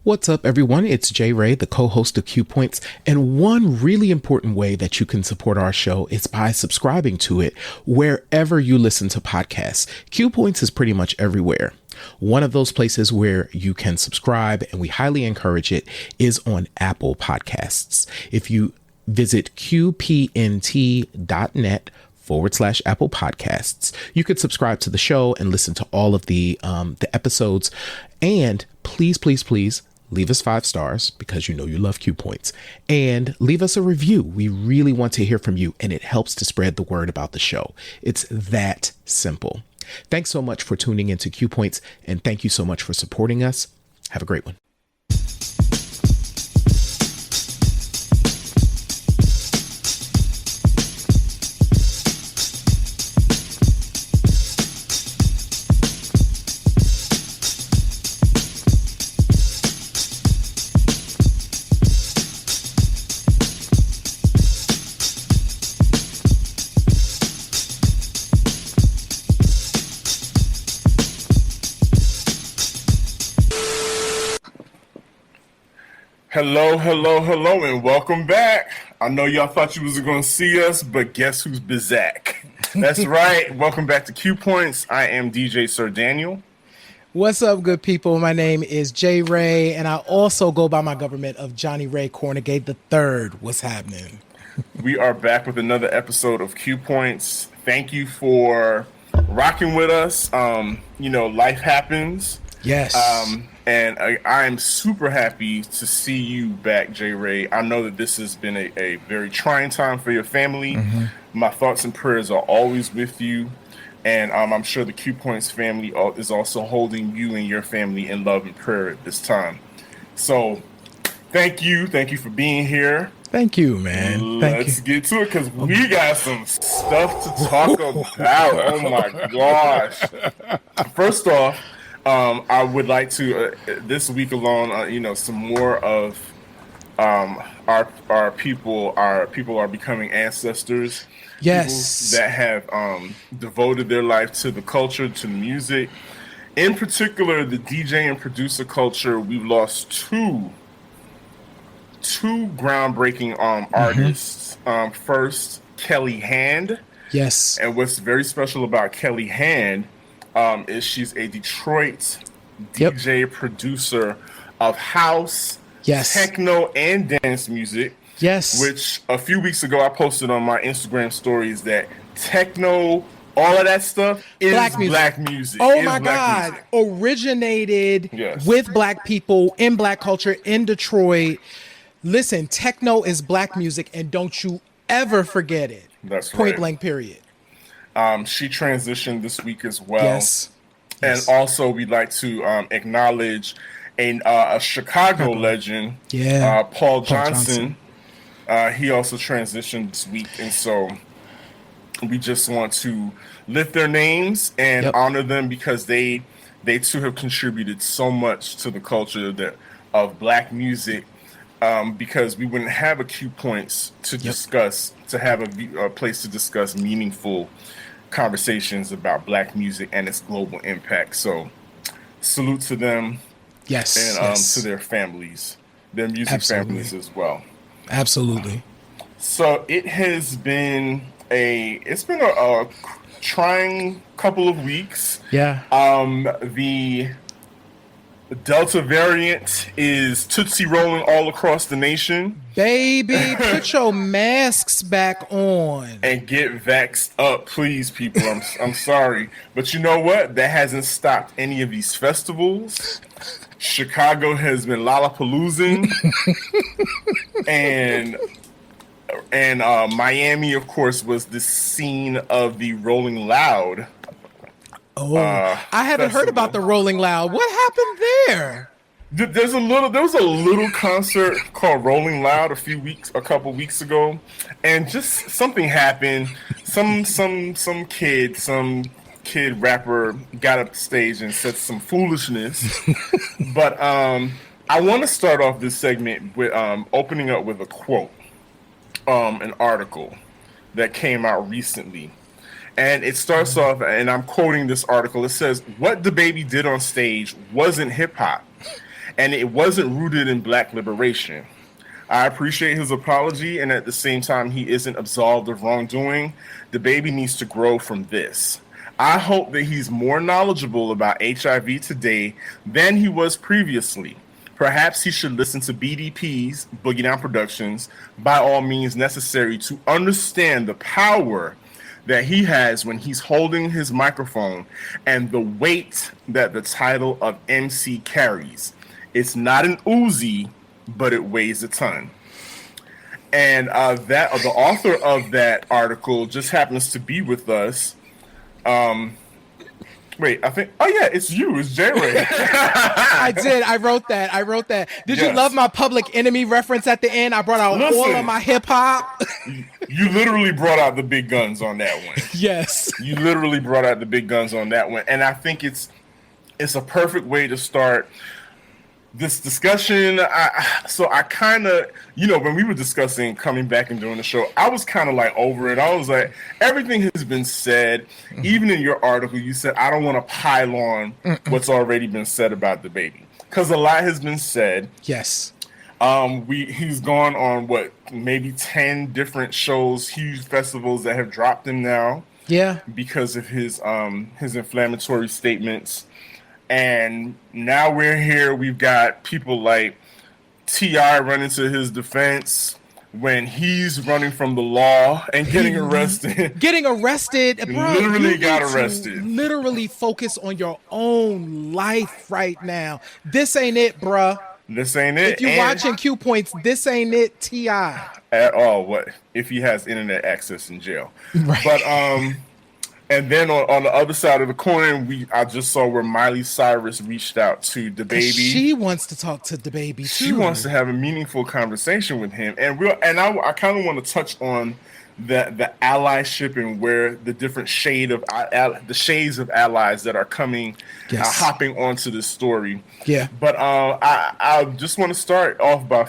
What's up, everyone? It's Jay Ray, the co-host of Q Points, and one really important way that you can support our show is by subscribing to it wherever you listen to podcasts. Q Points is pretty much everywhere. One of those places where you can subscribe, and we highly encourage it, is on Apple Podcasts. If you visit qpnt.net/Apple Podcasts. You could subscribe to the show and listen to all of the episodes. And please leave us 5 stars because you know you love Q Points, and leave us a review. We really want to hear from you, and it helps to spread the word about the show. It's that simple. Thanks so much for tuning into Q Points, and thank you so much for supporting us. Have a great one. Hello, and welcome back. I know y'all thought you was going to see us, but guess who's Bizak? That's right. Welcome back to Q Points. I am DJ Sir Daniel. What's up, good people? My name is Jay Ray, and I also go by my government of Johnny Ray Cornegate III. What's happening? We are back with another episode of Q Points. Thank you for rocking with us. Life happens. Yes. And I am super happy to see you back, Jay Ray. I know that this has been a very trying time for your family. Mm-hmm. My thoughts and prayers are always with you. And I'm sure the Q Points family is also holding you and your family in love and prayer at this time. So thank you. Thank you for being here. Thank you, man. Let's get to it because we got some stuff to talk about. Oh, my gosh. First off, I would like to this week alone, some more of our people are becoming ancestors. Yes, people that have devoted their life to the culture, to the music, in particular the DJ and producer culture. We've lost two groundbreaking artists. First, Kelly Hand. Yes, and what's very special about Kelly Hand is she's a Detroit DJ producer of house, techno, and dance music. Yes. Which a few weeks ago I posted on my Instagram stories that techno, all of that stuff is black music. Oh my God. Originated with black people in black culture in Detroit. Listen, techno is black music, and don't you ever forget it. That's Point blank, period. She transitioned this week as well. Yes. And also we'd like to acknowledge a Chicago legend, Paul Johnson. He also transitioned this week. And so we just want to lift their names and honor them because they too have contributed so much to the culture of black music. Because we wouldn't have a Q Points to discuss, to have a place to discuss meaningful conversations about black music and its global impact. So salute to them. Yes. And to their families, their music families as well. Absolutely. So it has been a trying couple of weeks. Yeah. The Delta variant is Tootsie rolling all across the nation. Baby, put your masks back on. And get vaxxed up, please, people. I'm sorry. But you know what? That hasn't stopped any of these festivals. Chicago has been lollapaloozing. and Miami, of course, was the scene of the Rolling Loud. I haven't heard about the Rolling Loud. What happened there? There was a little concert called Rolling Loud a couple weeks ago, and just something happened. Some kid rapper got up stage and said some foolishness. But I want to start off this segment with opening up with a quote, an article that came out recently. And it starts off, and I'm quoting this article. It says, "What DaBaby did on stage wasn't hip hop. and it wasn't rooted in Black liberation. I appreciate his apology, and at the same time, he isn't absolved of wrongdoing. DaBaby needs to grow from this. I hope that he's more knowledgeable about HIV today than he was previously. Perhaps he should listen to BDP's, Boogie Down Productions, by all means necessary to understand the power that he has when he's holding his microphone and the weight that the title of MC carries. It's not an Uzi, but it weighs a ton. And that the author of that article just happens to be with us. Wait, I think. Oh yeah, it's you. It's J-Ray. I did. I wrote that. Did you love my Public Enemy reference at the end? I brought out all of my hip hop. You literally brought out the big guns on that one. Yes. You literally brought out the big guns on that one, and I think it's a perfect way to start this discussion. I kind of, when we were discussing coming back and doing the show, I was kind of like over it. I was like, everything has been said. Mm-hmm. Even in your article, you said, I don't want to pile on what's already been said about DaBaby, because a lot has been said. Yes. He's gone on maybe 10 different shows, huge festivals that have dropped him now. Yeah. Because of his inflammatory statements. And now we're here. We've got people like T.I. running to his defense when he's running from the law and getting arrested. Getting arrested. Bro, literally got arrested. Literally focus on your own life right now. This ain't it, bruh. This ain't it. If you're watching Q Points, this ain't it, T.I. At all. What if he has internet access in jail? Right. But and then on the other side of the coin, I just saw where Miley Cyrus reached out to DaBaby. She wants to talk to DaBaby too. She wants to have a meaningful conversation with him, I kind of want to touch on the allyship and where the different shades of allies that are coming, hopping onto this story. Yeah. But I just want to start off by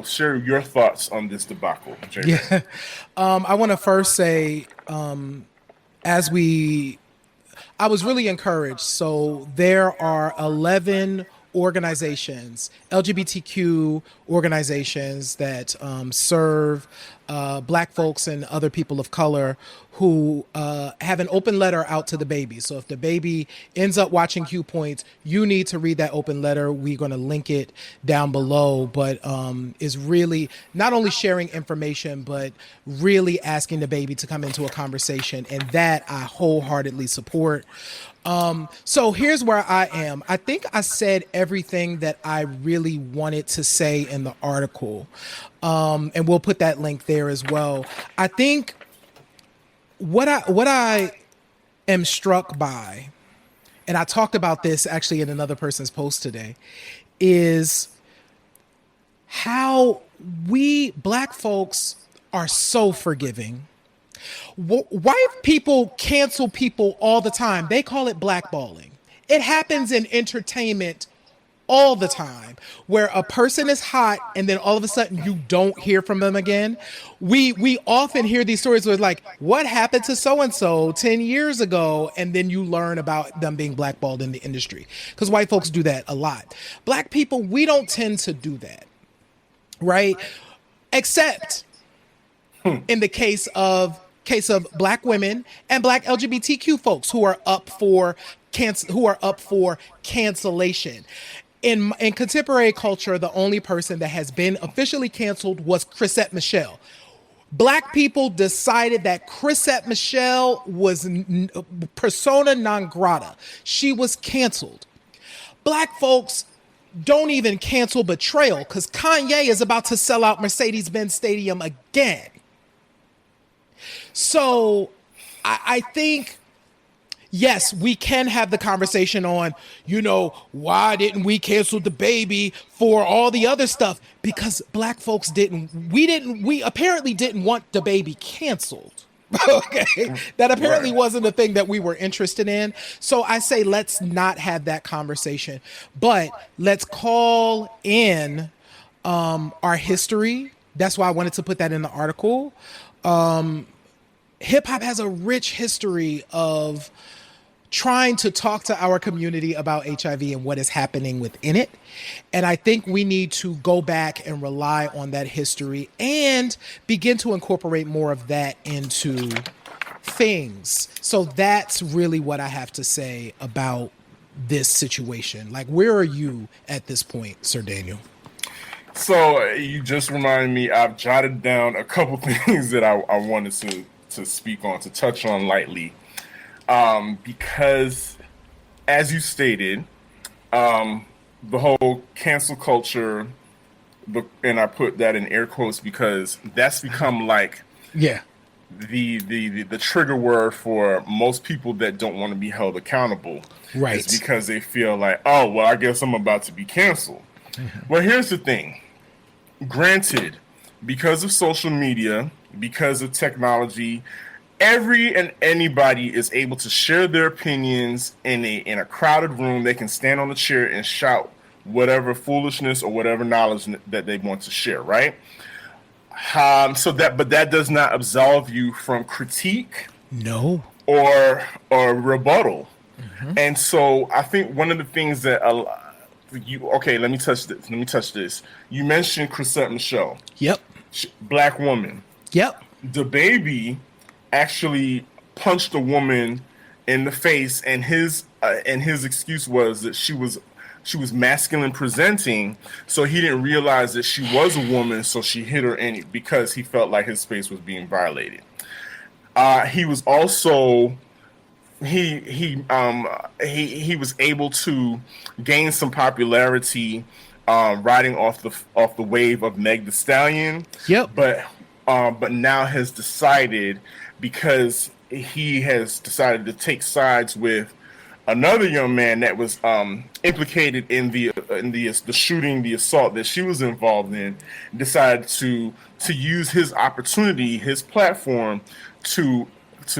share your thoughts on this debacle, Jay. Yeah. I want to first say, I was really encouraged. So there are 11 organizations, LGBTQ organizations that serve Black folks and other people of color who have an open letter out to DaBaby. So if DaBaby ends up watching Q Points, you need to read that open letter. We're going to link it down below, but is really not only sharing information, but really asking DaBaby to come into a conversation. And that I wholeheartedly support. So here's where I am. I think I said everything that I really wanted to say in the article. And we'll put that link there as well. I think what I am struck by, and I talked about this actually in another person's post today, is how we Black folks are so forgiving. White people cancel people all the time. They call it blackballing. It happens in entertainment all the time, where a person is hot and then all of a sudden you don't hear from them again. We often hear these stories where it's like, what happened to so-and-so 10 years ago? And then you learn about them being blackballed in the industry, because white folks do that a lot. Black people, we don't tend to do that, right? Except in the case of Black women and Black LGBTQ folks who are up for cancellation. In contemporary culture, the only person that has been officially canceled was Chrisette Michele. Black people decided that Chrisette Michele was persona non grata. She was canceled. Black folks don't even cancel betrayal, because Kanye is about to sell out Mercedes-Benz Stadium again. So I think, yes, we can have the conversation on, why didn't we cancel DaBaby for all the other stuff? Because Black folks we apparently didn't want DaBaby canceled. Okay. That apparently wasn't a thing that we were interested in. So I say, let's not have that conversation, but let's call in our history. That's why I wanted to put that in the article. Hip hop has a rich history of trying to talk to our community about HIV and what is happening within it. And I think we need to go back and rely on that history and begin to incorporate more of that into things. So that's really what I have to say about this situation. Like, where are you at this point, Sir Daniel? So you just reminded me, I've jotted down a couple things that I wanted to speak on, to touch on lightly. Because as you stated, the whole cancel culture, and I put that in air quotes because that's become like the trigger word for most people that don't want to be held accountable. Right. It's because they feel like, oh, well, I guess I'm about to be canceled. Mm-hmm. Well, here's the thing. Granted, because of social media, because of technology, every and anybody is able to share their opinions in a crowded room. They can stand on a chair and shout whatever foolishness or whatever knowledge that they want to share, right? But that does not absolve you from critique, no, or rebuttal. Mm-hmm. And so I think one of the things that let me touch this. You mentioned Chrisette Michele. Yep. Black woman. Yep. DaBaby actually punched a woman in the face, and his excuse was that she was masculine presenting, so he didn't realize that she was a woman, so she hit her because he felt like his space was being violated. He was also he was able to gain some popularity riding off the wave of Meg Thee Stallion. Yep. But now has decided, because he has decided to take sides with another young man that was implicated in the shooting, the assault that she was involved in, decided to use his opportunity, his platform, to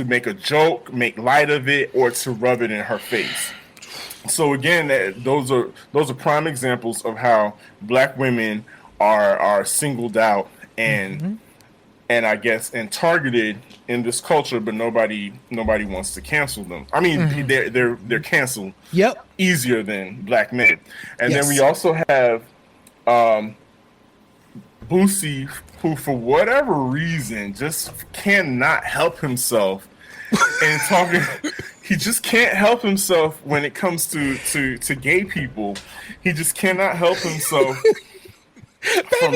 make a joke, make light of it, or to rub it in her face. So again, those are prime examples of how Black women are singled out and I guess targeted in this culture, but nobody wants to cancel them. I mean, they're canceled easier than Black men. And then we also have Boosie, who for whatever reason just cannot help himself and talking. He just can't help himself when it comes to gay people. He just cannot help himself from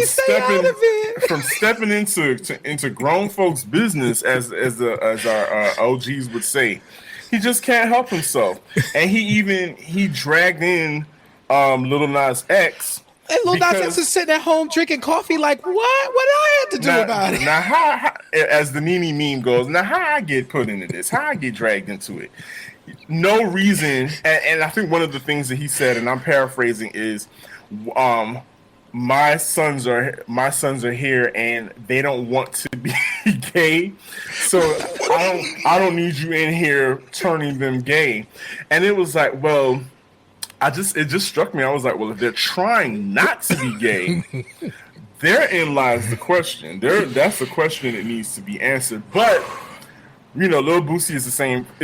stepping into grown folks' business, as our OGs would say. He just can't help himself, and he dragged in Lil Nas X. And Lil Nas X is sitting at home drinking coffee like, what? What did I have to do about it? Now, how, as the Nene meme goes, now how I get put into this? How I get dragged into it? No reason. And I think one of the things that he said, and I'm paraphrasing, is, my sons are here and they don't want to be gay, so I don't need you in here turning them gay. And it was like, well, it just struck me. I was like, well, if they're trying not to be gay, therein lies the question. That's the question that needs to be answered. But Lil Boosie is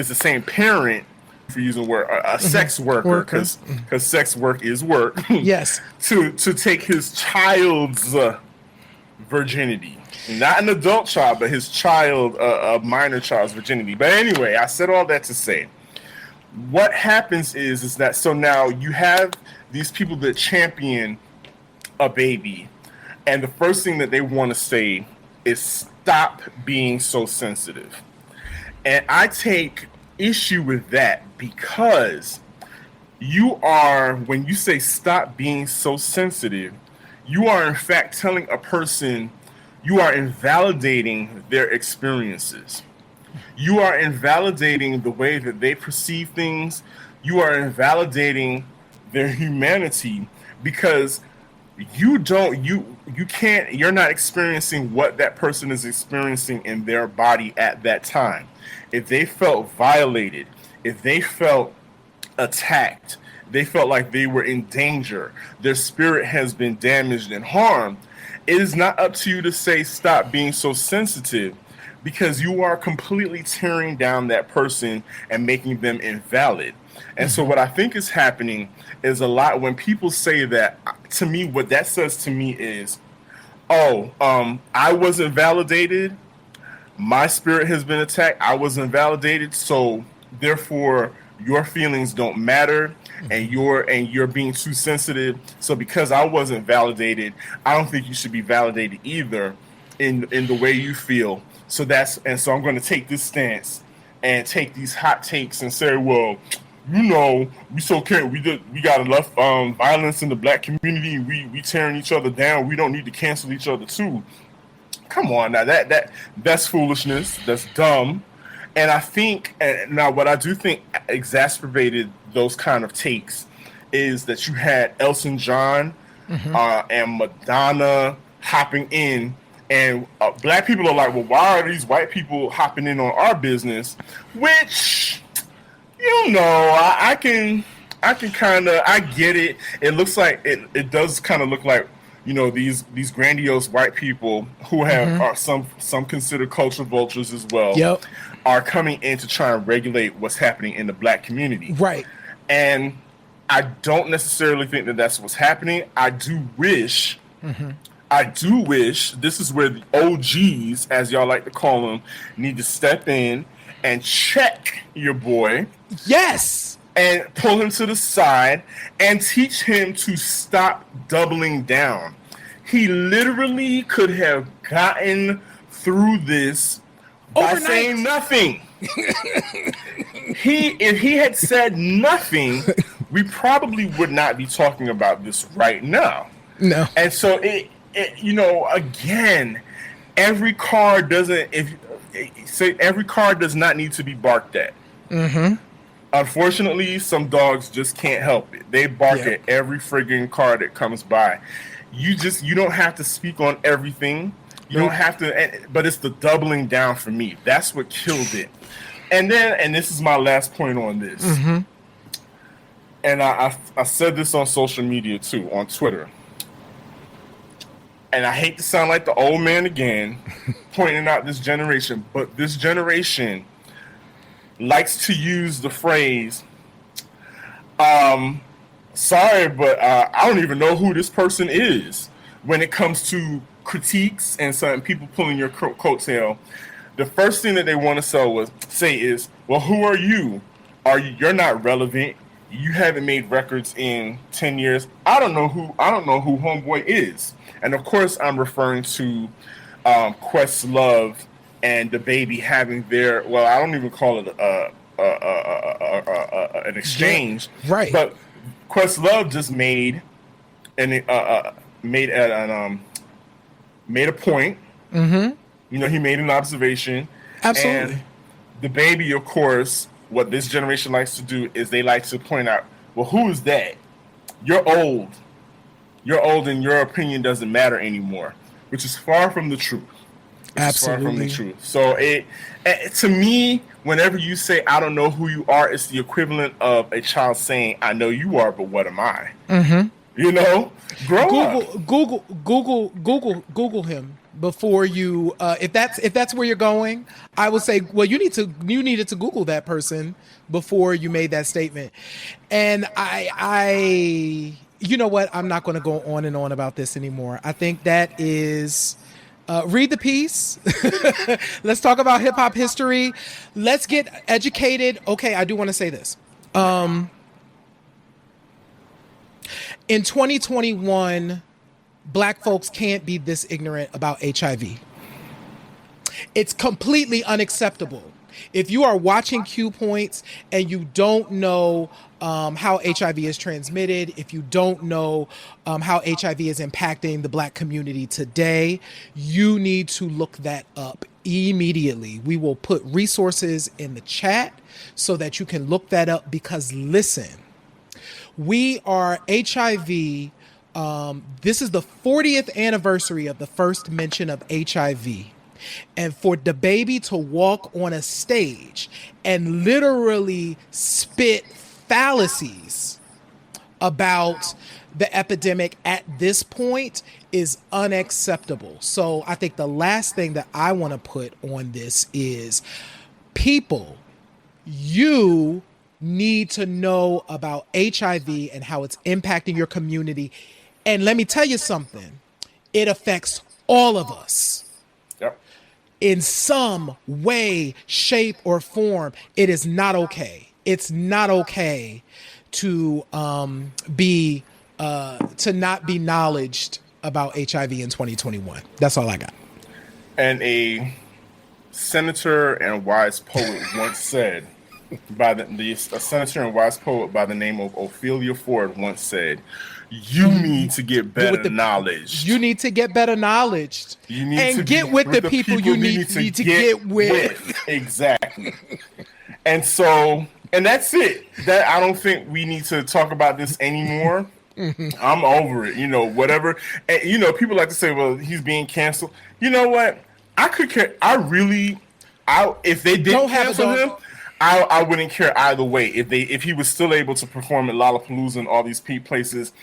the same parent, for using word, a sex worker, because sex work is work. Yes. to take his child's virginity, not an adult child, but his child, a minor child's virginity. But anyway, I said all that to say, what happens is that, so now you have these people that champion a baby, and the first thing that they want to say is stop being so sensitive. And I take issue with that, because when you say stop being so sensitive, you are in fact telling a person, you are invalidating their experiences. You are invalidating the way that they perceive things. You are invalidating their humanity, because you're not experiencing what that person is experiencing in their body at that time. If they felt violated, if they felt attacked, they felt like they were in danger, their spirit has been damaged and harmed, it is not up to you to say stop being so sensitive, because you are completely tearing down that person and making them invalid. And so what I think is happening is a lot when people say that, to me, what that says to me is, I wasn't validated. My spirit has been attacked. I wasn't validated. So therefore your feelings don't matter, and you're being too sensitive. So because I wasn't validated, I don't think you should be validated either in the way you feel. So I'm going to take this stance and take these hot takes and say, well, we got enough violence in the black community. We tearing each other down. We don't need to cancel each other too. Come on now, that's foolishness. That's dumb. And I think now what I do think exacerbated those kind of takes is that you had Elton John and Madonna hopping in, and black people are like, well, why are these white people hopping in on our business? Which, I can kind of, I get it. It looks like it does kind of look like, these grandiose white people who are some considered culture vultures as well, are coming in to try and regulate what's happening in the black community. Right. And I don't necessarily think that that's what's happening. I do wish this is where the OGs, as y'all like to call them, need to step in and check your boy. Yes. And pull him to the side and teach him to stop doubling down. He literally could have gotten through this by saying nothing. If he had said nothing, we probably would not be talking about this right now. No. And so again, every car does not need to be barked at. Unfortunately, some dogs just can't help it. They bark at every friggin' car that comes by. You don't have to speak on everything. You don't have to, but it's the doubling down for me. That's what killed it. And this is my last point on this. And I said this on social media too, on Twitter. And I hate to sound like the old man again, pointing out this generation, but this generation likes to use the phrase, sorry, but I don't even know who this person is when it comes to critiques and some people pulling your coattail. The first thing that they want to say is, well, who are you? You're not relevant. You haven't made records in 10 years. I don't know who Homeboy is. And of course, I'm referring to Questlove and DaBaby having their, well, I don't even call it an exchange, right? But Questlove just made a point. He made an observation. Absolutely. And DaBaby, of course, what this generation likes to do is they like to point out, well, who is that? You're old, and your opinion doesn't matter anymore, which is far from the truth. Absolutely. Far from the truth. So to me, whenever you say, I don't know who you are, it's the equivalent of a child saying, I know you are, but what am I? Grow up. Google him before you, if that's where you're going, I would say, well, you needed to Google that person before you made that statement. And I you know what? I'm not going to go on and on about this anymore. I think that is, read the piece. Let's talk about hip hop history. Let's get educated. Okay. I do want to say this. In 2021, Black folks can't be this ignorant about HIV. It's completely unacceptable. If you are watching Q Points and you don't know how HIV is transmitted, if you don't know how HIV is impacting the Black community today, you need to look that up immediately. We will put resources in the chat so that you can look that up, because listen, we are HIV. This is the 40th anniversary of the first mention of HIV. And for DaBaby to walk on a stage and literally spit fallacies about the epidemic at this point is unacceptable. So I think the last thing that I want to put on this is, people, you need to know about HIV and how it's impacting your community. And let me tell you something, it affects all of us. Yep. In some way, shape, or form. It is not okay. It's not okay to not be knowledged about HIV in 2021. That's all I got. And a senator and wise poet once said, a senator and wise poet by the name of Ophelia Ford once said, you need to get better knowledge. You need to get better knowledge. You need and to get with the people you need to get with. Exactly. And so, and that's it. That I don't think we need to talk about this anymore. I'm over it. Whatever. And, people like to say, well, he's being canceled. You know what? I could care. If they didn't cancel him, I wouldn't care either way. If he was still able to perform at Lollapalooza and all these places,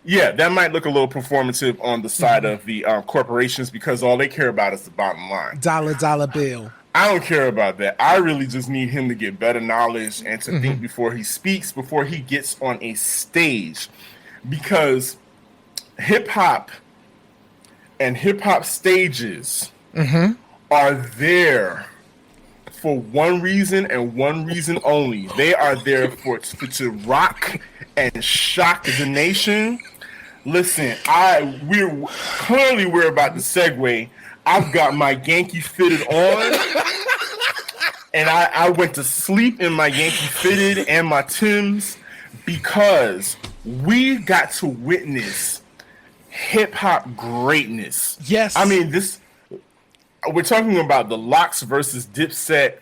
yeah, that might look a little performative on the side of the corporations, because all they care about is the bottom line. Dollar bill. I don't care about that. I really just need him to get better knowledge and to think before he speaks, before he gets on a stage, because hip hop and hip hop stages are there for one reason and one reason only. They are there to rock and shock the nation. Listen, we're about to segue. I've got my Yankee fitted on, and I went to sleep in my Yankee fitted and my Timbs, because we got to witness hip hop greatness. Yes, I mean we're talking about the Lox versus Dipset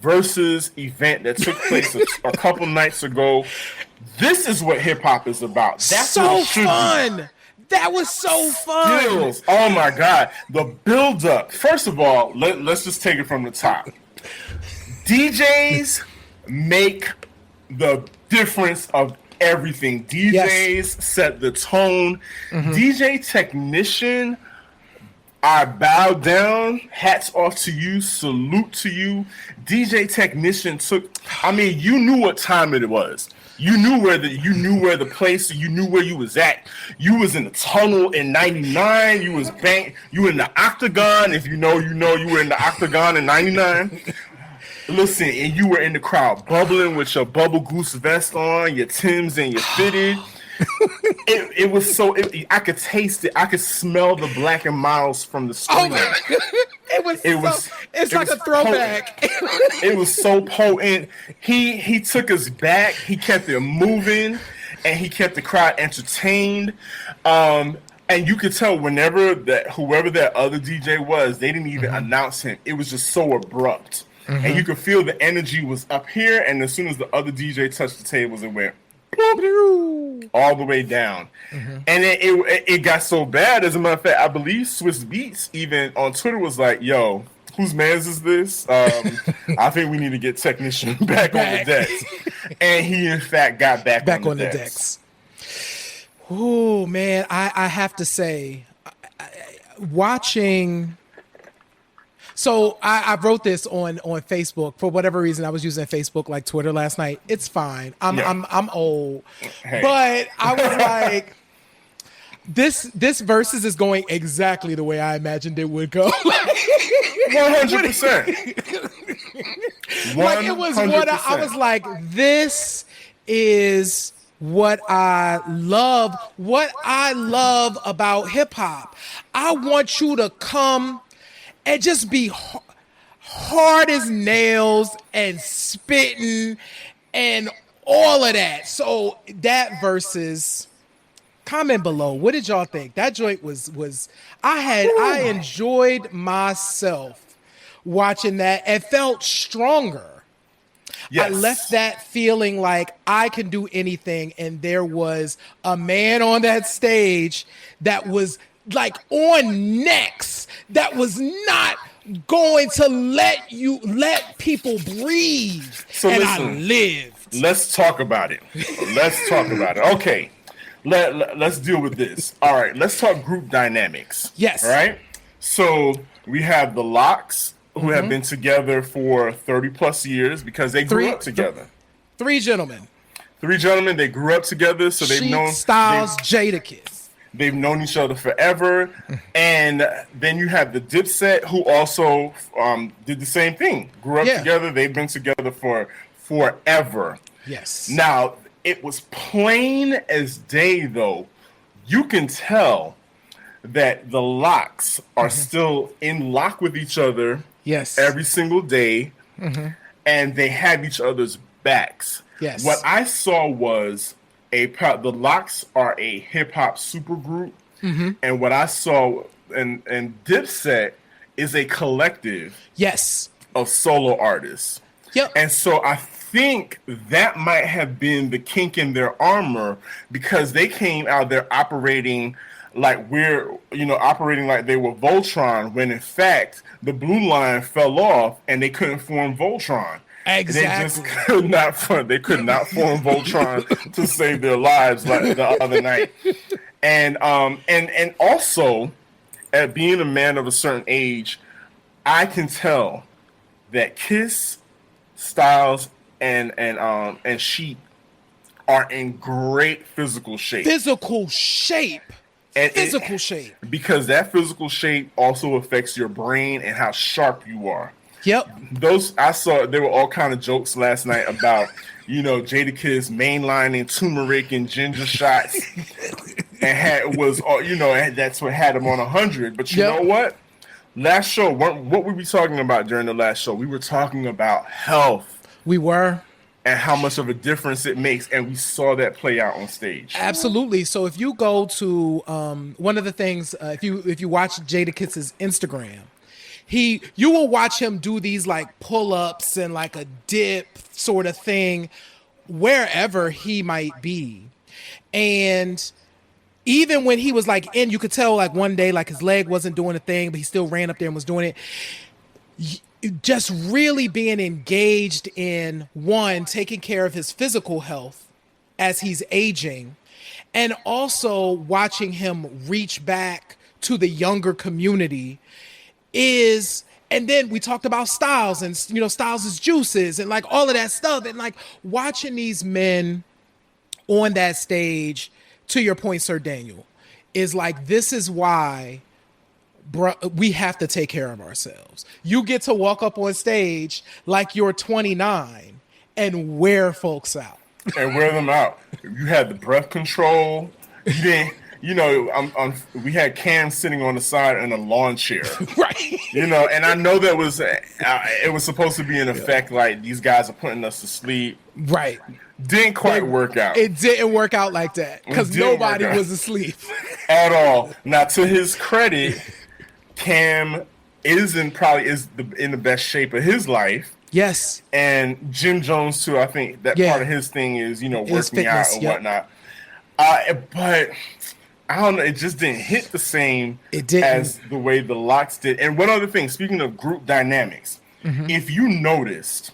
Verzuz event that took place a couple nights ago. This is what hip hop is about. That's so fun. That was so fun. Skills. Oh my God. The build up. First of all, let's just take it from the top. DJs make the difference of everything. DJs set the tone. DJ technician, I bow down, hats off to you, salute to you. DJ technician you knew what time it was. You knew where the place, you knew where you was at. You was in the tunnel in 99, you were in the Octagon, if you were in the Octagon in 99. Listen, and you were in the crowd bubbling with your Bubble Goose vest on, your Timbs and your fitted. It was so. I could taste it. I could smell the Black and Miles from the screen. It's like a throwback. It was so potent. He took us back. He kept it moving, and he kept the crowd entertained. And you could tell whoever that other DJ was, they didn't even announce him. It was just so abrupt, and you could feel the energy was up here. And as soon as the other DJ touched the tables, it went all the way down. And then it got so bad. As a matter of fact, I believe Swiss Beats even on Twitter was like, yo, whose man's is this? I think we need to get technician back on the decks. And he in fact got back on the decks. Oh man, I have to say, watching. So I wrote this on Facebook. For whatever reason, I was using Facebook like Twitter last night. It's fine. I'm old. Hey. But I was like, this Verzuz is going exactly the way I imagined it would go. 100%. Like it was what I was like, this is what I love. What I love about hip hop. I want you to come and just be hard as nails and spitting and all of that. So that Verzuz, comment below. What did y'all think? That joint was I enjoyed myself watching that. It felt stronger. Yes. I left that feeling like I can do anything, and there was a man on that stage that was like on necks, that was not going to let people breathe. So and listen, I lived. Let's talk about it. Okay. let's deal with this. All right, let's talk group dynamics. Yes. All right. So we have the Locks, who have been together for 30 plus years because they grew up together. Three gentlemen. They grew up together, so they've known Styles, Jadakiss. They've known each other forever. And then you have the Dipset, who also did the same thing. Grew up together. They've been together for forever. Yes. Now, it was plain as day, though. You can tell that the Locks are still in lock with each other. Yes. Every single day. And they have each other's backs. Yes. What I saw was the Locks are a hip hop supergroup, and what I saw and Dipset is a collective. Yes. Of solo artists. Yep. And so I think that might have been the kink in their armor because they came out there operating like operating like they were Voltron, when in fact the blue line fell off and they couldn't form Voltron. Exactly. They just could not form Voltron to save their lives like the other night. And also, at being a man of a certain age, I can tell that Kiss, Styles, and Sheep are in great physical shape. Because that physical shape also affects your brain and how sharp you are. Yep. There were all kind of jokes last night about, Jadakiss mainlining turmeric and ginger shots, and that's what had him on 100. But you know what? Last show, what were we talking about during the last show? We were talking about health. We were. And how much of a difference it makes, and we saw that play out on stage. Absolutely. So if you go to one of the things, if you watch Jadakiss's Instagram, you will watch him do these like pull-ups and like a dip sort of thing wherever he might be. And even when he was like you could tell like one day like his leg wasn't doing a thing, but he still ran up there and was doing it. Just really being engaged in taking care of his physical health as he's aging, and also watching him reach back to the younger community and then we talked about Styles and Styles' juices and like all of that stuff, and like watching these men on that stage, to your point, Sir Daniel, is like, this is why we have to take care of ourselves. You get to walk up on stage like you're 29 and wear folks out. And wear them out. You had the breath control. You didn't. We had Cam sitting on the side in a lawn chair, right? And I know that it was supposed to be in effect like these guys are putting us to sleep, right? Didn't quite work out. It didn't work out like that because nobody was asleep at all. Now, to his credit, Cam is in the best shape of his life. Yes, and Jim Jones too. I think that part of his thing is working out and whatnot. But I don't know. It just didn't hit the same as the way the Locks did. And one other thing, speaking of group dynamics, if you noticed,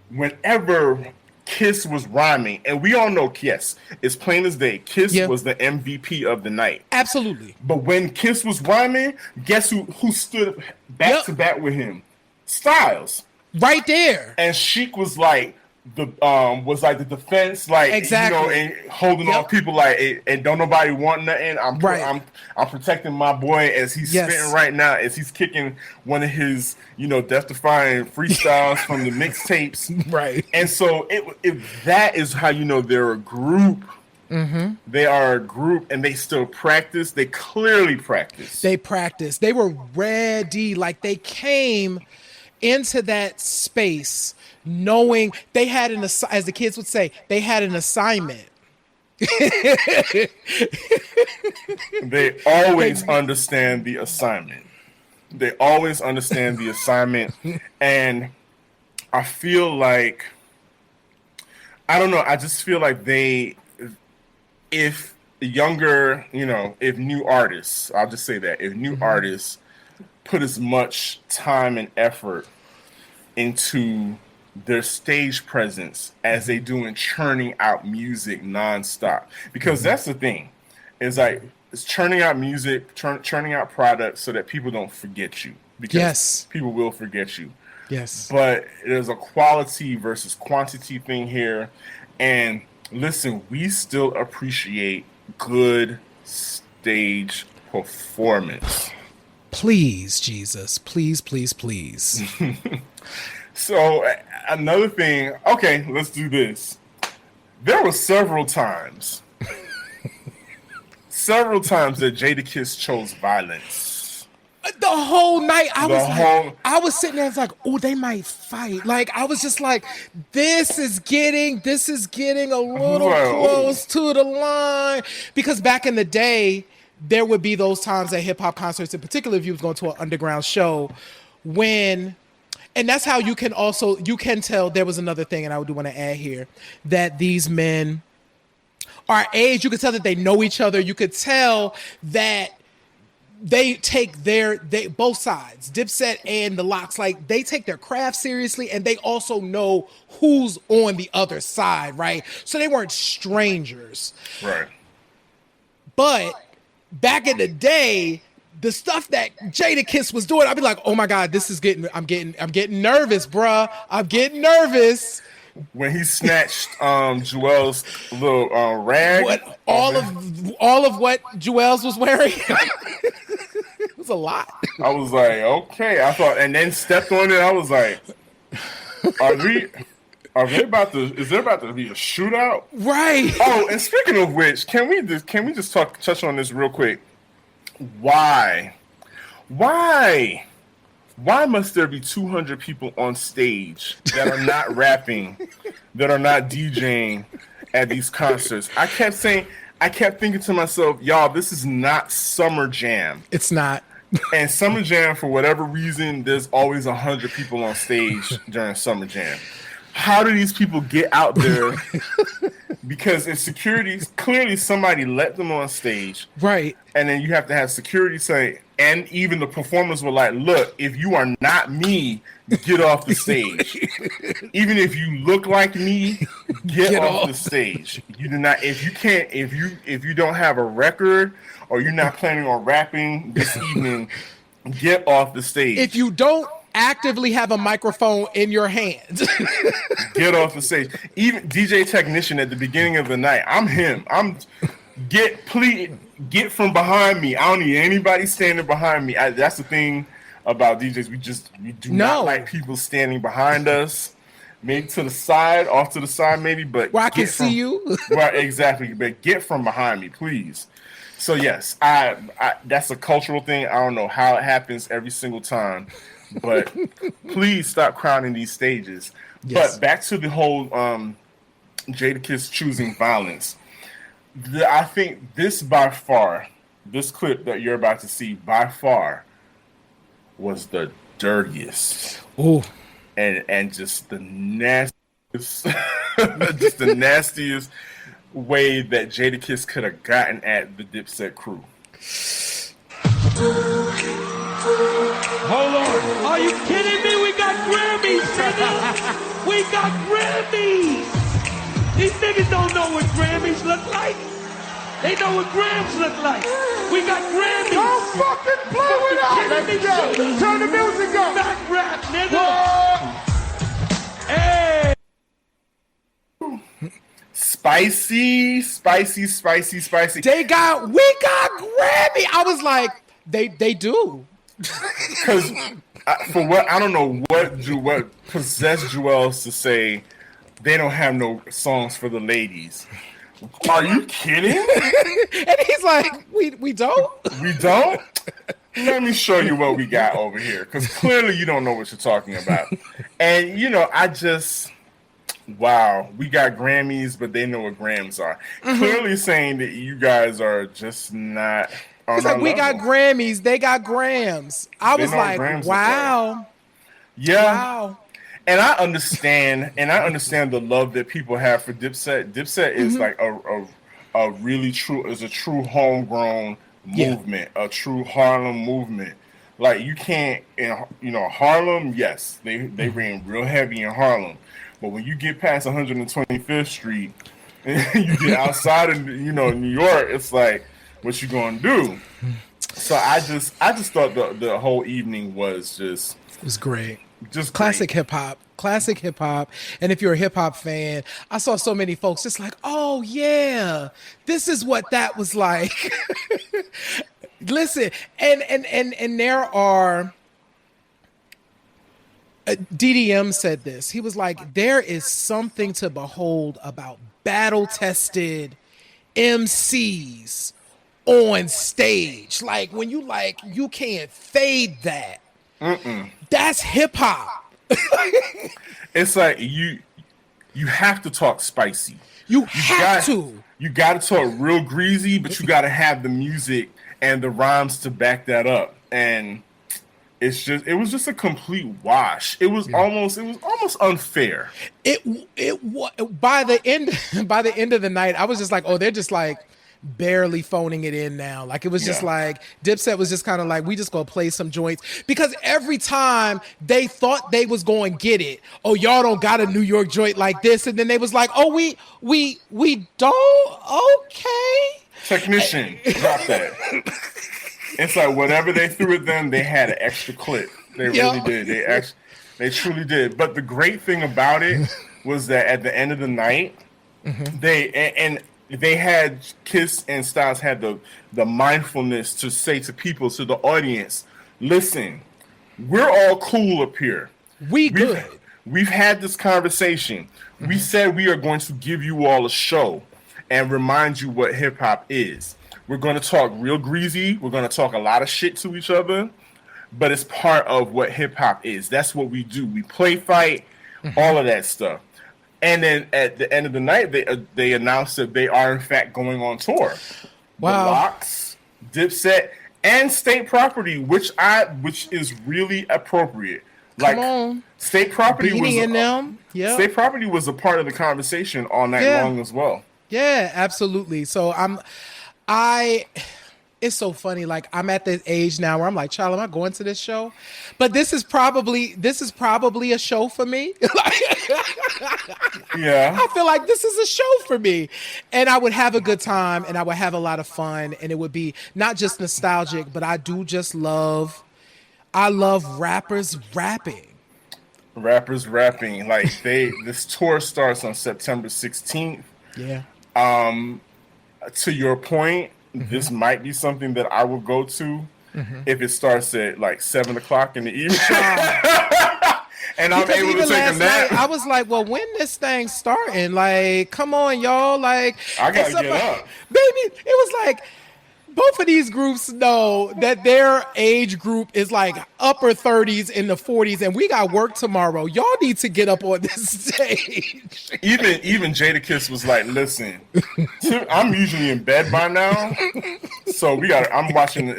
whenever Kiss was rhyming, and we all know, yes, it's plain as day, Kiss was the MVP of the night. Absolutely. But when Kiss was rhyming, guess who stood back to back with him? Styles. Right there. And Sheik was like the defense, like exactly, and holding on people like, and don't nobody want nothing. I'm protecting my boy as he's spitting right now, as he's kicking one of his death-defying freestyles from the mixtapes, right? And so that is how they're a group. They are a group, and they still practice. They clearly practice. They practice. They were ready. Like they came into that space knowing they had as the kids would say, they had an assignment. They always understand the assignment. They always understand the assignment. And I feel like, I don't know, I just feel like if new artists, I'll just say that, if new artists put as much time and effort into their stage presence as they do in churning out music nonstop. Because that's the thing, is like it's churning out music, churning out products so that people don't forget you. Because people will forget you. Yes. But there's a quality versus quantity thing here. And listen, we still appreciate good stage performance. Please, Jesus. Please, please, please. So another thing, okay, let's do this. There were several times that Jadakiss chose violence. The whole night, I was sitting there, like, oh, they might fight. Like, I was just like, this is getting a little close to the line. Because back in the day, there would be those times at hip hop concerts, in particular, if you was going to an underground show, and that's how you can tell. There was another thing, and I do want to add here, that these men are age. You could tell that they know each other. You could tell that they take both sides, Dipset and the Lox, like they take their craft seriously, and they also know who's on the other side, right? So they weren't strangers. Right. But back in the day, the stuff that Jadakiss was doing, I'd be like, oh my God, I'm getting nervous, bruh. I'm getting nervous. When he snatched Joel's little rag. All of what Joel's was wearing. It was a lot. I was like, okay. I thought, and then stepped on it. I was like, is there about to be a shootout? Right. Oh, and speaking of which, can we just touch on this real quick? Why must there be 200 people on stage that are not rapping, that are not DJing at these concerts? I kept thinking to myself, y'all, this is not Summer Jam. It's not. And Summer Jam, for whatever reason, there's always 100 people on stage during Summer Jam. How do these people get out there? Because if security, clearly somebody let them on stage. Right. And then you have to have security say, and even the performers were like, look, if you are not me, get off the stage. Even if you look like me, get off the stage. You do not, if you don't have a record or you're not planning on rapping this evening, get off the stage. If you don't actively have a microphone in your hands, get off the stage. Even DJ technician at the beginning of the night, I'm him. Get from behind me. I don't need anybody standing behind me. That's the thing about DJs. We do not like people standing behind us. Maybe to the side, off to the side, maybe, but where I can see you. Right, exactly. But get from behind me, please. So yes, I that's a cultural thing. I don't know how it happens every single time, but please stop crowding these stages. Yes. But back to the whole Jadakiss choosing violence. I think this clip that you're about to see by far was the dirtiest. Oh, and just the nastiest, just the nastiest way that Jadakiss could have gotten at the Dipset crew. Hold on. Are you kidding me? We got Grammys, nigga. We got Grammys. These niggas don't know what Grammys look like. They know what Grams look like. We got Grammys. Don't fucking play with us. Let's go. Turn the music up. Not rap, nigga. Hey. Spicy. We got Grammy. I was like, they do. Because for what, I don't know what possessed Joel's to say they don't have no songs for the ladies. Are you kidding? And he's like, we don't? We don't? Let me show you what we got over here. Because clearly you don't know what you're talking about. And, wow, we got Grammys, but they know what Grams are. Mm-hmm. Clearly saying that you guys are just not on it's like, we got Grammys, they got Grams. I was like, wow. Yeah. Wow. And I understand the love that people have for Dipset. Dipset is like a really true homegrown movement, a true Harlem movement. Like you can't, Harlem. Yes, they ran real heavy in Harlem, but when you get past 125th Street and you get outside of New York, it's like, what you gonna do? So I just thought the whole evening was just, it was great. Just classic hip hop. And if you're a hip hop fan, I saw so many folks just like, oh yeah, this is what that was like. Listen, and there are, DDM said this. He was like, there is something to behold about battle-tested MCs on stage. Like when you can't fade that. That's hip hop. It's like you have to talk spicy. You got to talk real greasy, but you got to have the music and the rhymes to back that up. And it was just a complete wash. It was almost unfair. By the end of the night, I was just like, oh, they're just like barely phoning it in now. Like it was just like Dipset was just kind of like, we just gonna play some joints, because every time they thought they was going to get it, oh, y'all don't got a New York joint like this, and then they was like, oh, we don't, okay, technician, drop that. It's like whatever they threw at them, they had an extra clip. They really did. They truly did. But the great thing about it was that at the end of the night, they had Kiss and Styles had the mindfulness to say to people, to the audience, listen, we're all cool up here. We've had this conversation. We said we are going to give you all a show and remind you what hip hop is. We're going to talk real greasy. We're going to talk a lot of shit to each other, but it's part of what hip hop is. That's what we do. We play fight, all of that stuff. And then at the end of the night, they announced that they are in fact going on tour. Wow. The Lox, Dipset, and State Property, which is really appropriate. Like, come on. State Property State Property was a part of the conversation all night long as well. Yeah, absolutely. So it's so funny. Like I'm at this age now where I'm like, child, am I going to this show? But this is probably a show for me. Yeah. I feel like this is a show for me. And I would have a good time and I would have a lot of fun. And it would be not just nostalgic, but I love rappers rapping. Rappers rapping. Like this tour starts on September 16th. Yeah. To your point, this might be something that I will go to if it starts at like 7:00 in the evening. And I'm able to take a nap. I was like, well, when this thing starting? Like, come on, y'all. Like, I gotta get up. Baby, it was like, both of these groups know that their age group is like upper 30s in the 40s, and we got work tomorrow. Y'all need to get up on this stage. Even Jadakiss was like, listen, I'm usually in bed by now, so I'm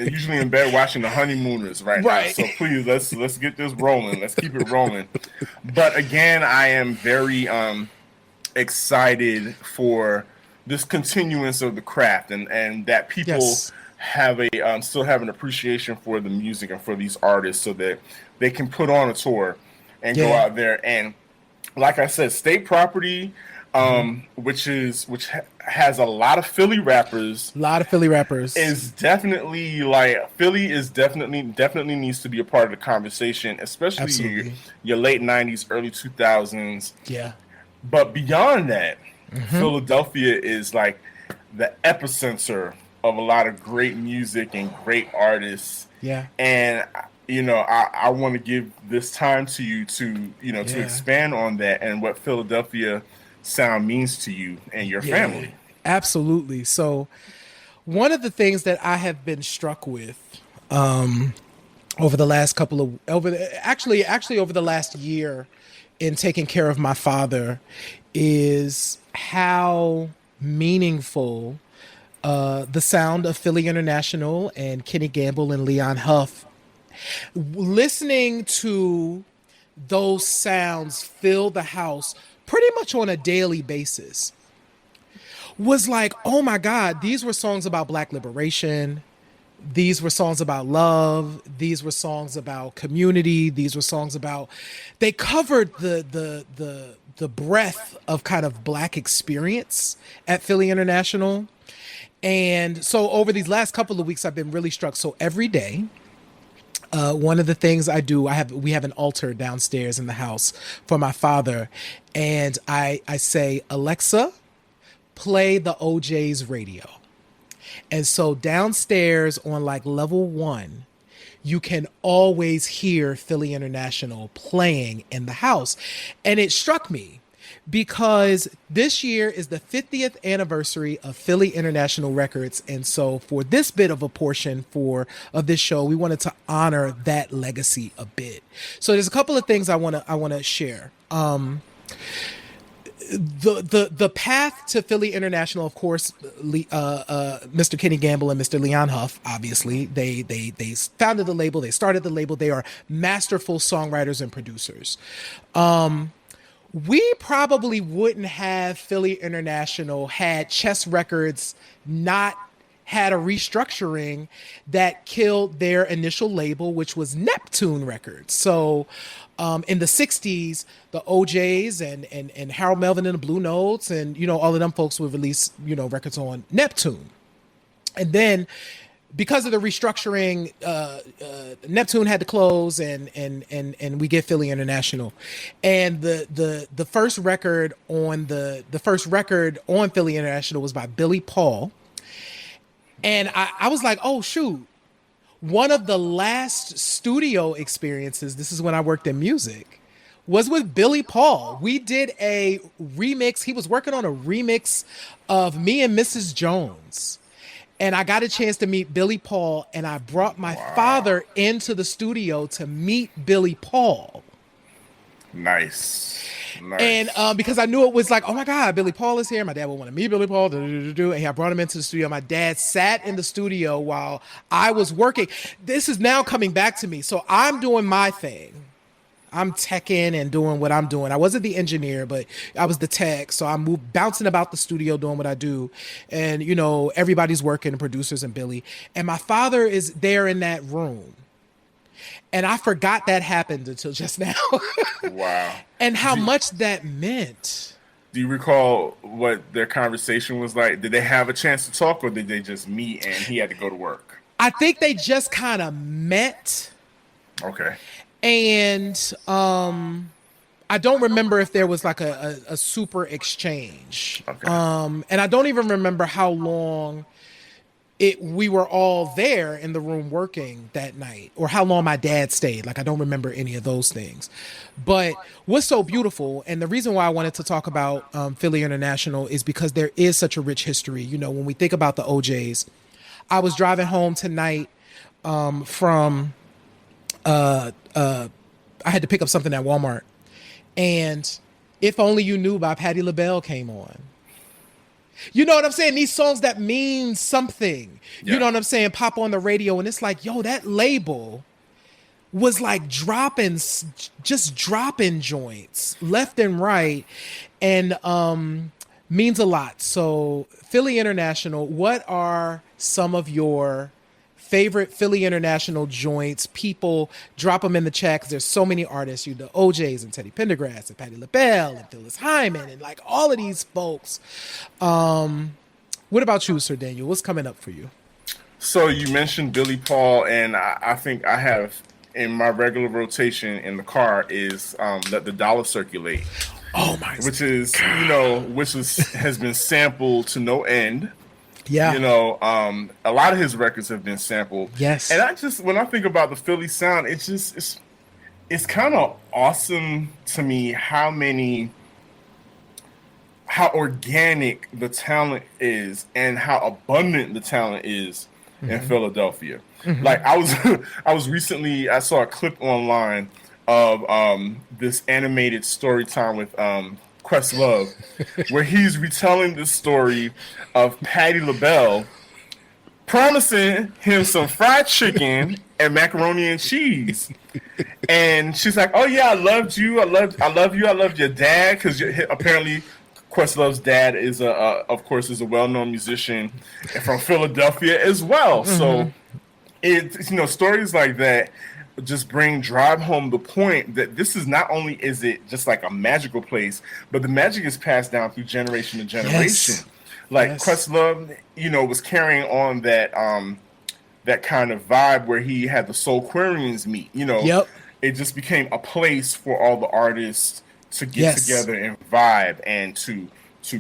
usually in bed watching The Honeymooners right now. So please, let's get this rolling. Let's keep it rolling. But again, I am very excited for this continuance of the craft, and that people have still have an appreciation for the music and for these artists, so that they can put on a tour and go out there. And like I said, State Property, which has a lot of Philly rappers. Is definitely like Philly is definitely needs to be a part of the conversation, especially your late 90s, early 2000s. Yeah. But beyond that, Philadelphia is like the epicenter of a lot of great music and great artists. Yeah. And I want to give this time to you to expand on that and what Philadelphia sound means to you and your family. Absolutely. So one of the things that I have been struck with over the last year in taking care of my father is how meaningful the sound of Philly International and Kenny Gamble and Leon Huff. Listening to those sounds fill the house pretty much on a daily basis was like, oh my God, these were songs about Black liberation. These were songs about love. These were songs about community. These were songs about, they covered the breadth of kind of Black experience at Philly International. And so over these last couple of weeks, I've been really struck. So every day, one of the things I do, we have an altar downstairs in the house for my father. And I say, Alexa, play the OJ's radio. And so downstairs on like level 1, you can always hear Philly International playing in the house. And it struck me because this year is the 50th anniversary of Philly International Records. And so for this bit of a portion of this show, we wanted to honor that legacy a bit. So there's a couple of things I want to share. The path to Philly International, of course, Mr. Kenny Gamble and Mr. Leon Huff, obviously, they founded the label, they started the label, they are masterful songwriters and producers. We probably wouldn't have Philly International had Chess Records not had a restructuring that killed their initial label, which was Neptune Records. So in the 60s, the OJs and Harold Melvin and the Blue Notes and, all of them folks would release, records on Neptune. And then because of the restructuring, Neptune had to close and we get Philly International. And the first record on Philly International was by Billy Paul. And I was like, oh, shoot. One of the last studio experiences, this is when I worked in music, was with Billy Paul. We did a remix. He was working on a remix of Me and Mrs. Jones. And I got a chance to meet Billy Paul, and I brought my father into the studio to meet Billy Paul. Nice. And because I knew it was like, oh my God, Billy Paul is here. My dad would want to meet Billy Paul. And I brought him into the studio. My dad sat in the studio while I was working. This is now coming back to me. So I'm doing my thing. I'm teching and doing what I'm doing. I wasn't the engineer, but I was the tech. So I'm bouncing about the studio doing what I do. And, everybody's working, the producers and Billy. And my father is there in that room. And I forgot that happened until just now. Wow. And how much that meant. Do you recall what their conversation was like? Did they have a chance to talk, or did they just meet and he had to go to work? I think they just kind of met. Okay. And I don't remember if there was like a super exchange. Okay. And I don't even remember how long we were all there in the room working that night, or how long my dad stayed. Like, I don't remember any of those things. But what's so beautiful, and the reason why I wanted to talk about Philly International is because there is such a rich history. When we think about the OJs, I was driving home tonight from I had to pick up something at Walmart, and If Only You Knew by Patti LaBelle came on. You know what I'm saying? These songs that mean something. Yeah. You know what I'm saying? Pop on the radio, and it's like, yo, that label was like dropping joints left and right, and means a lot. So Philly International, what are some of your favorite Philly International joints? People, drop them in the chat, because there's so many artists. The OJs and Teddy Pendergrass and Patti LaBelle and Phyllis Hyman and like all of these folks. What about you, Sir Daniel? What's coming up for you? So you mentioned Billy Paul, and I think I have in my regular rotation in the car is Let the Dollar Circulate. Oh my! Which is has been sampled to no end. Yeah. A lot of his records have been sampled. Yes. And when I think about the Philly sound, it's kind of awesome to me how organic the talent is and how abundant the talent is in Philadelphia. Mm-hmm. Like I saw a clip online of this animated story time with Questlove, where he's retelling the story of Patti LaBelle promising him some fried chicken and macaroni and cheese, and she's like, "Oh yeah, I loved you. I love you. I loved your dad," because apparently Questlove's dad is a well-known musician from Philadelphia as well. Mm-hmm. So stories like that just drive home the point that this is not only is it just like a magical place, but the magic is passed down through generation to generation. Yes. Like Questlove, was carrying on that that kind of vibe where he had the Soulquarians meet. Yep. It just became a place for all the artists to get together and vibe and to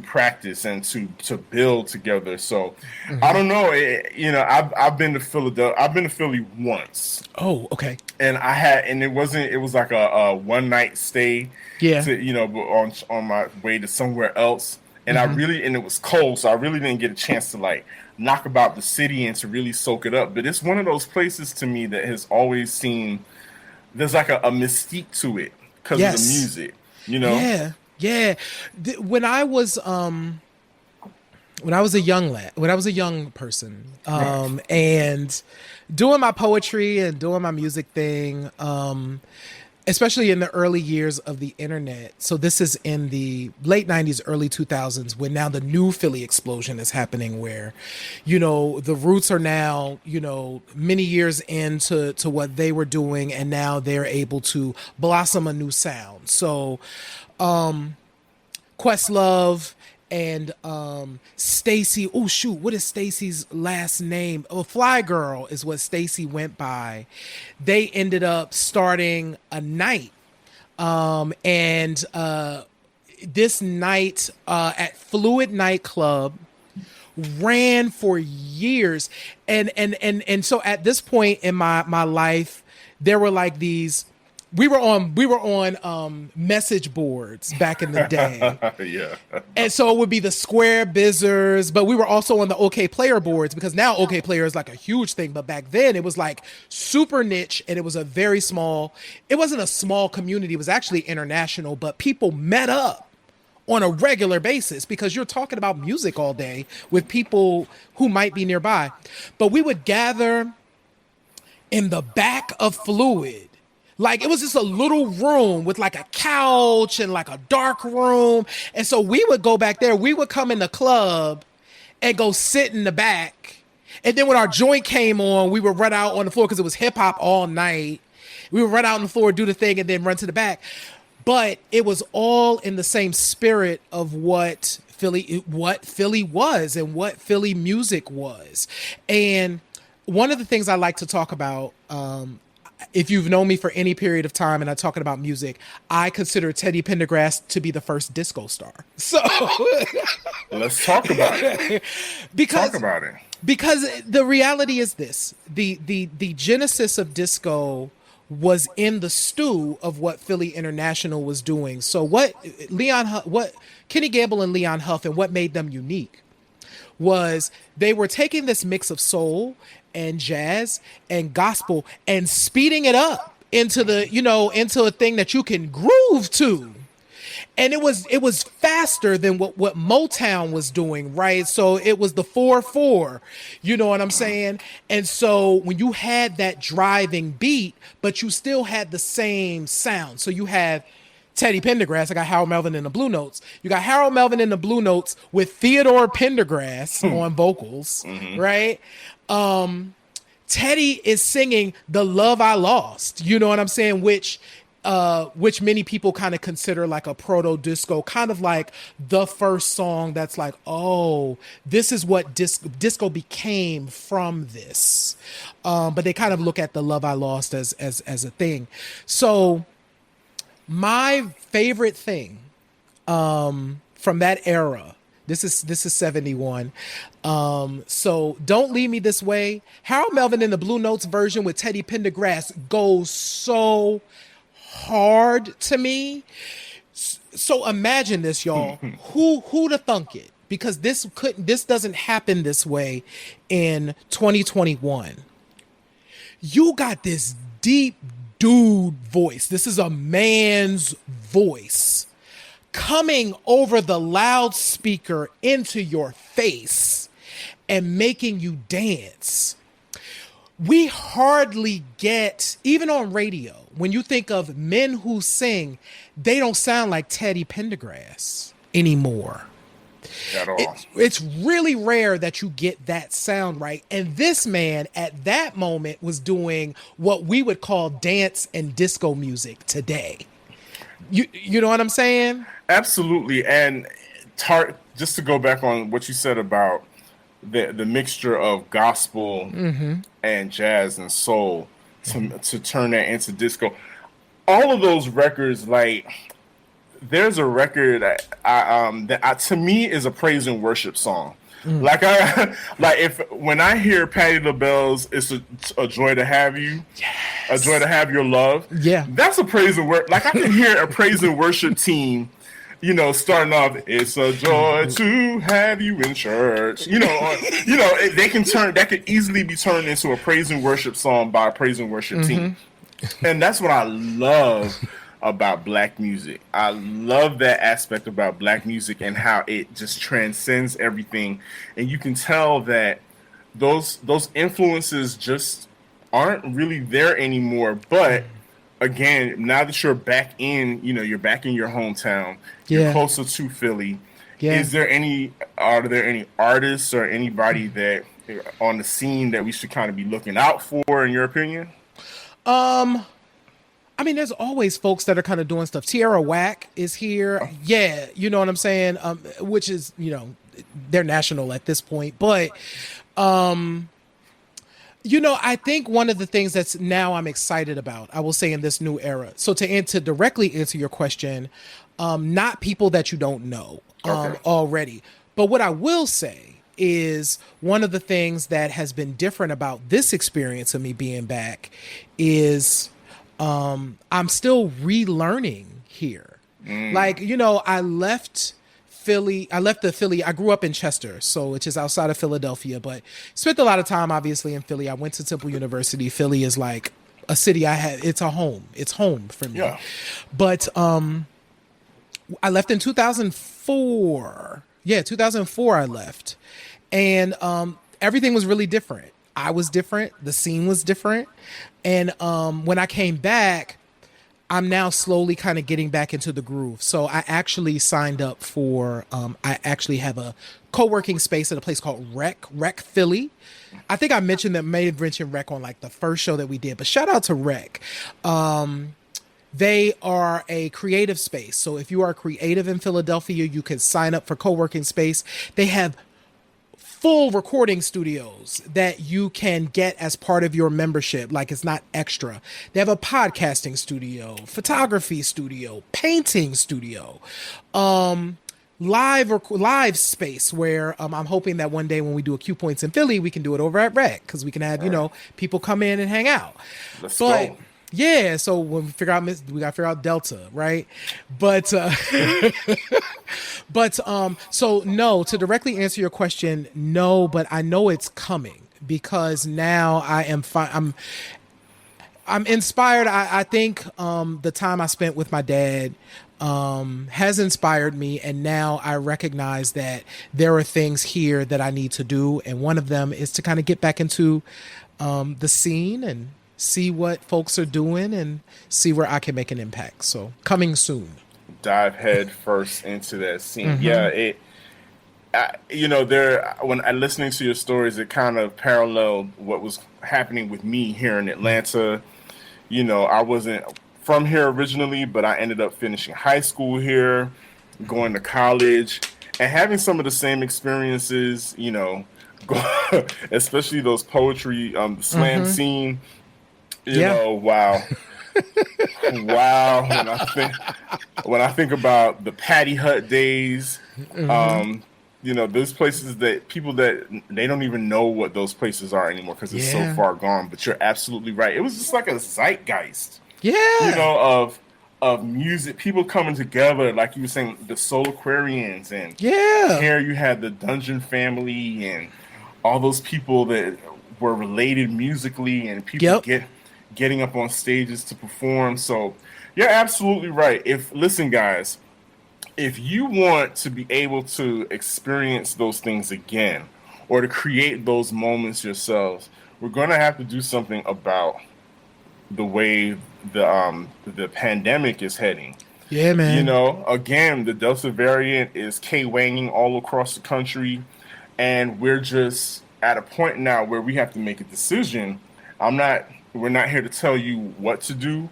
practice and to build together. So I don't know. I've been to Philadelphia. I've been to Philly once. Oh, okay. And it was like a one night stay. Yeah. On my way to somewhere else. And and it was cold, so I really didn't get a chance to like knock about the city and to really soak it up. But it's one of those places to me that has always seemed there's like a mystique to it because of the music. Yeah. When I was a young person, and doing my poetry and doing my music thing, especially in the early years of the internet. So this is in the late 90s, early 2000s, when now the new Philly explosion is happening, where, the Roots are now, many years into what they were doing, and now they're able to blossom a new sound. So Questlove and Stacy, what is Stacy's last name? Fly Girl is what Stacy went by. They ended up starting a night. And this night at Fluid Nightclub ran for years. And so at this point in my life, there were like these. We were on message boards back in the day. Yeah. And so it would be the Square Bizzers, but we were also on the OK Player boards, because now OK Player is like a huge thing. But back then it was like super niche, and it was it wasn't a small community. It was actually international, but people met up on a regular basis because you're talking about music all day with people who might be nearby. But we would gather in the back of Fluid. Like, it was just a little room with like a couch and like a dark room. And so we would go back there. We would come in the club and go sit in the back. And then when our joint came on, we would run out on the floor because it was hip hop all night. We would run out on the floor, do the thing, and then run to the back. But it was all in the same spirit of what Philly was and what Philly music was. And one of the things I like to talk about, if you've known me for any period of time and I'm talking about music, I consider Teddy Pendergrass to be the first disco star. So let's talk about it. Because the reality is this: the genesis of disco was in the stew of what Philly International was doing. So what Kenny Gamble and Leon Huff, and what made them unique was they were taking this mix of soul and jazz and gospel and speeding it up into into a thing that you can groove to. And it was faster than what Motown was doing, right? So it was the 4/4, you know what I'm saying? And so when you had that driving beat, but you still had the same sound. So you have Teddy Pendergrass. I got Harold Melvin in the Blue Notes. You got Harold Melvin in the Blue Notes with Theodore Pendergrass on vocals, right? Teddy is singing The Love I Lost, you know what I'm saying? Which many people kind of consider like a proto disco, kind of like the first song that's like, oh, this is what disco became from this. But they kind of look at The Love I Lost as a thing. So my favorite thing from that era, this is 71. So Don't Leave Me This Way. Harold Melvin in the Blue Notes version with Teddy Pendergrass goes so hard to me. So imagine this, y'all. Who'da thunk it? Because this doesn't happen this way in 2021. You got this deep dude voice. This is a man's voice coming over the loudspeaker into your face and making you dance. We hardly get, even on radio, when you think of men who sing, they don't sound like Teddy Pendergrass anymore. At all. It's really rare that you get that sound right. And this man at that moment was doing what we would call dance and disco music today. You know what I'm saying? Absolutely. And just to go back on what you said about the mixture of gospel and jazz and soul to turn that into disco. All of those records, like, there's a record that to me is a praise and worship song. Like when I hear Patti LaBelle's "It's a Joy to Have You," a joy to have your love. Yeah, that's a praise and worship. Like, I can hear a praise and worship team, starting off, "It's a joy to have you in church." They can that could easily be turned into a praise and worship song by a praise and worship team, and that's what I love about Black music. I love that aspect about Black music and how it just transcends everything. And you can tell that those influences just aren't really there anymore. But again, now that you're back in, you're back in your hometown, you're closer to Philly. Yeah. Are there any artists or anybody that on the scene that we should kind of be looking out for, in your opinion? I mean, there's always folks that are kind of doing stuff. Tierra Whack is here. Yeah, you know what I'm saying? Which is, they're national at this point. But, I think one of the things that's now I'm excited about, I will say, in this new era. So to directly answer your question, not people that you don't know already. But what I will say is one of the things that has been different about this experience of me being back is... I'm still relearning here. Like, I left Philly. I grew up in Chester, which is outside of Philadelphia, but spent a lot of time, obviously, in Philly. I went to Temple University. Philly is like a city it's a home. It's home for me. Yeah. But I left in 2004. Yeah, 2004 I left. And everything was really different. I was different. The scene was different. And when I came back, I'm now slowly kind of getting back into the groove. So I actually signed up for, I actually have a co-working space at a place called Rec Philly. I think I mentioned Rec on like the first show that we did, but shout out to Rec. They are a creative space. So if you are creative in Philadelphia, you can sign up for co-working space. They have full recording studios that you can get as part of your membership. Like, it's not extra. They have a podcasting studio, photography studio, painting studio, live space where I'm hoping that one day when we do a Q Points in Philly, we can do it over at Rec, because we can have, people come in and hang out. Let's go. Yeah, so when we figure out, we gotta figure out Delta, right? But so no, to directly answer your question, no, but I know it's coming, because now I'm inspired. I think the time I spent with my dad has inspired me, and now I recognize that there are things here that I need to do, and one of them is to kind of get back into the scene and see what folks are doing and see where I can make an impact. So coming soon. Dive head first into that scene. Mm-hmm. Yeah, when I listening to your stories, it kind of paralleled what was happening with me here in Atlanta. I wasn't from here originally, but I ended up finishing high school here, going to college, and having some of the same experiences, especially those poetry, slam scene. Wow. When I think about the Patty Hut days, those places that people that they don't even know what those places are anymore because it's so far gone. But you're absolutely right. It was just like a zeitgeist. Yeah. Of music, people coming together, like you were saying, the Soul Aquarians, and here you had the Dungeon Family and all those people that were related musically, and people getting up on stages to perform. So you're absolutely right. Listen, guys, if you want to be able to experience those things again or to create those moments yourselves, we're going to have to do something about the way the pandemic is heading. Yeah, man. You know, again, the Delta variant is K-wanging all across the country, and we're just at a point now where we have to make a decision. We're not here to tell you what to do,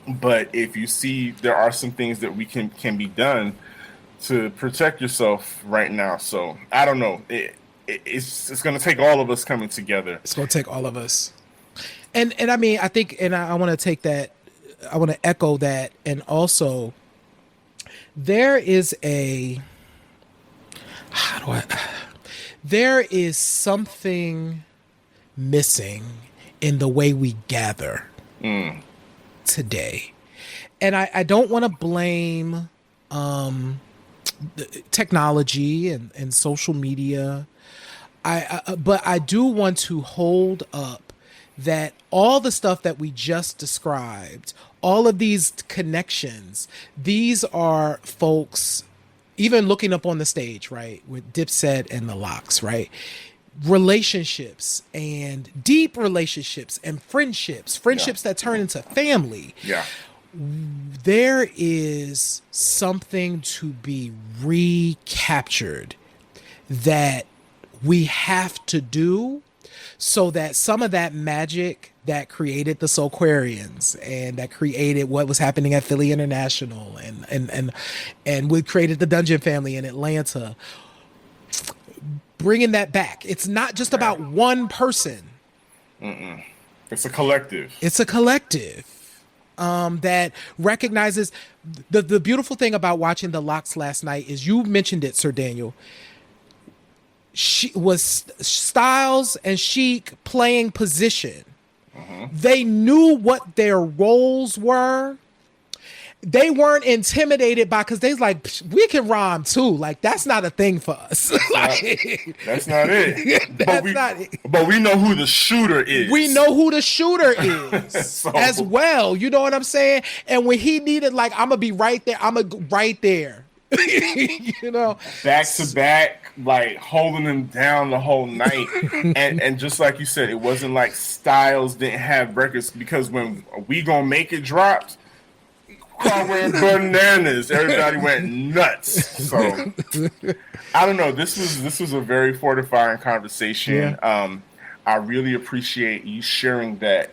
but if you see there are some things that we can be done to protect yourself right now. So I don't know. It's going to take all of us coming together. It's going to take all of us. And I mean, I think, and I want to take that, I want to echo that. And also there is something missing in the way we gather today. And I don't want to blame technology and social media. But I do want to hold up that all the stuff that we just described, all of these connections, these are folks, even looking up on the stage, right, with Dipset and the Lox, right? Relationships and deep relationships and friendships that turn into family. Yeah. There is something to be recaptured that we have to do so that some of that magic that created the Soulquarians and that created what was happening at Philly International and what created the Dungeon Family in Atlanta, bringing that back. It's not just about one person. It's a collective. It's a collective that recognizes the beautiful thing about watching the Lox last night is you mentioned it, Sir Daniel. She was Styles and Sheik playing position. They knew what their roles were. They weren't intimidated by, because they was like, we can rhyme too. Like, that's not a thing for us. That's not it. But we know who the shooter is. We know who the shooter is as well. You know what I'm saying? And when he needed, like, I'm going to be right there. I'm going to right there. You know, back to back, like holding him down the whole night. and just like you said, it wasn't like Styles didn't have records, because when We Gonna Make It dropped, crowd went bananas. Everybody went nuts. So I don't know. This was a very fortifying conversation. Yeah. I really appreciate you sharing that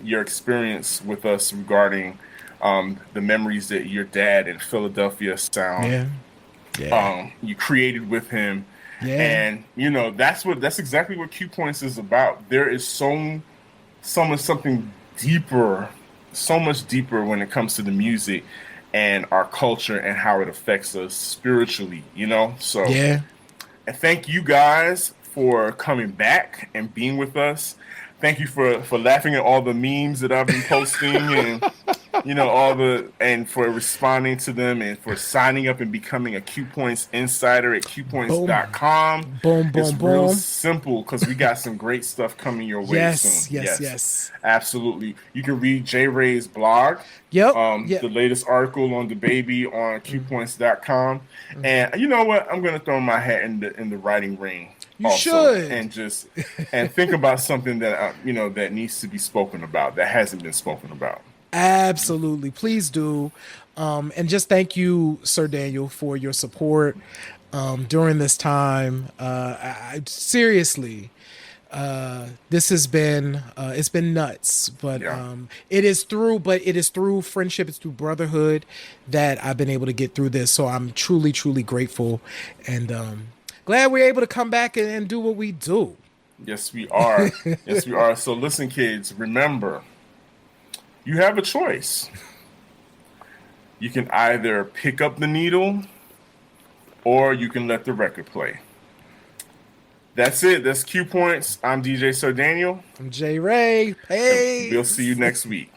your experience with us regarding the memories that your dad in Philadelphia sound you created with him. And you know, that's exactly what Q Points is about. There is something deeper, so much deeper when it comes to the music and our culture and how it affects us spiritually, you know? So and thank you guys for coming back and being with us. Thank you for laughing at all the memes that I've been posting and you know, and for responding to them and for signing up and becoming a Q Points insider at qpoints.com. It's real simple, because we got some great stuff coming your way soon. Yes. Absolutely. You can read J Ray's blog. The latest article on DaBaby on qpoints.com. And you know what? I'm going to throw my hat in the writing ring. You should. And think about something that that needs to be spoken about, that hasn't been spoken about. Absolutely. Please do. And just thank you, Sir Daniel, for your support during this time. Seriously, this has been it's been nuts, but it is through friendship, it's through brotherhood that I've been able to get through this. So I'm truly, truly grateful, and glad we're able to come back and do what we do. Yes, we are. Yes, we are. So listen, kids, remember, you have a choice. You can either pick up the needle or you can let the record play. That's it. That's Q Points. I'm DJ Sir Daniel. I'm J Ray. Hey. We'll see you next week.